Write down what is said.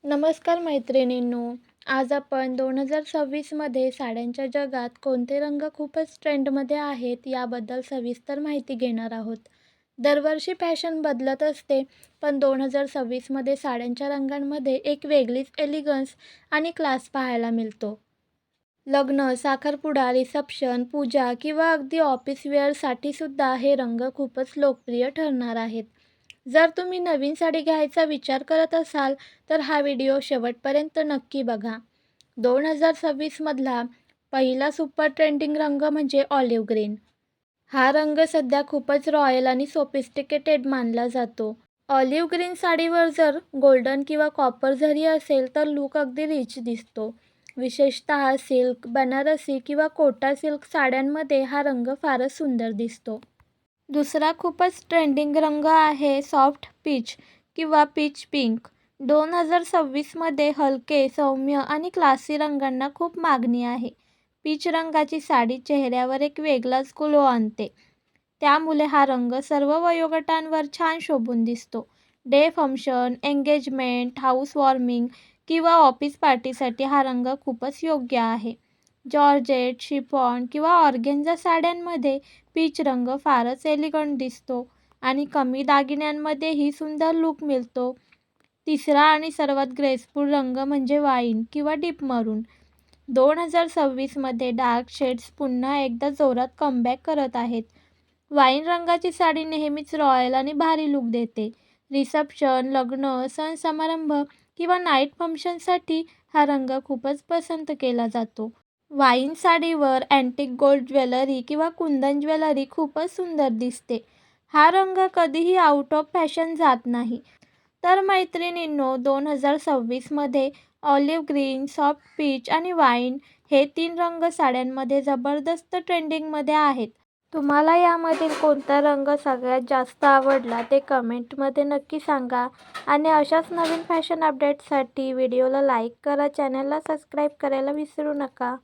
नमस्कार मैत्रिणींनो. आज आपण 2026मध्ये साड्यांच्या जगात कोणते रंग खूपच ट्रेंडमध्ये आहेत याबद्दल सविस्तर माहिती घेणार आहोत. दरवर्षी फॅशन बदलत असते, पण 2026मध्ये साड्यांच्या रंगांमध्ये एक वेगळीच एलिगन्स आणि क्लास पाहायला मिळतो. लग्न, साखरपुडा, रिसेप्शन, पूजा किंवा अगदी ऑफिस वेअरसाठी सुद्धा हे रंग खूपच लोकप्रिय ठरणार आहेत. जर तुम्ही नवीन साडी घ्यायचा विचार करत असाल, तर हा व्हिडिओ शेवटपर्यंत नक्की बघा. 2026मधला पहिला सुपर ट्रेंडिंग रंग म्हणजे ऑलिव्ह ग्रीन. हा रंग सध्या खूपच रॉयल आणि सोफिस्टिकेटेड मानला जातो. ऑलिव्ह ग्रीन साडीवर जर गोल्डन किंवा कॉपर जरी असेल तर लूक अगदी रिच दिसतो. विशेषतः सिल्क, बनारसी किंवा कोटा सिल्क साड्यांमध्ये हा रंग फारच सुंदर दिसतो. दुसरा खूपच ट्रेंडिंग रंग आहे सॉफ्ट पीच किंवा पीच पिंक. 2026मध्ये हलके, सौम्य आणि क्लासी रंगांना खूप मागणी आहे. पीच रंगाची साडी चेहऱ्यावर एक वेगळाच ग्लो आणते. त्यामुळे हा रंग सर्व वयोगटांवर छान शोभून दिसतो. Day function, engagement, house warming किंवा ऑफिस पार्टीसाठी हा रंग खूपच योग्य आहे. जॉर्जेट, शिफॉन किंवा ऑर्गेन्झा साड्यांमध्ये पीच रंग फारच एलिगंट दिसतो आणि कमी दागिन्यांमध्येही सुंदर लूक मिळतो. तिसरा आणि सर्वात ग्रेसफुल रंग म्हणजे वाईन किंवा डीप मरून. 2026मध्ये डार्क शेड्स पुन्हा एकदा जोरात कमबॅक करत आहेत. वाईन रंगाची साडी नेहमीच रॉयल आणि भारी लूक देते. रिसेप्शन, लग्न, सण समारंभ किंवा नाईट फंक्शनसाठी हा रंग खूपच पसंत केला जातो. वाईन साडीवर अँटिक गोल्ड ज्वेलरी किंवा कुंदन ज्वेलरी खूपच सुंदर दिसते. हा रंग कधीही आउट ऑफ फॅशन जात नाही. तर मैत्रिणींनो, 2026मध्ये ऑलिव्ह ग्रीन, सॉफ्ट पीच आणि वाईन हे 3 रंग साड्यांमध्ये जबरदस्त ट्रेंडिंगमध्ये आहेत. तुम्हाला यामधील कोणता रंग सगळ्यात जास्त आवडला ते कमेंटमध्ये नक्की सांगा. आणि अशाच नवीन फॅशन अपडेट्ससाठी व्हिडिओला लाईक करा, चॅनलला सबस्क्राईब करायला विसरू नका.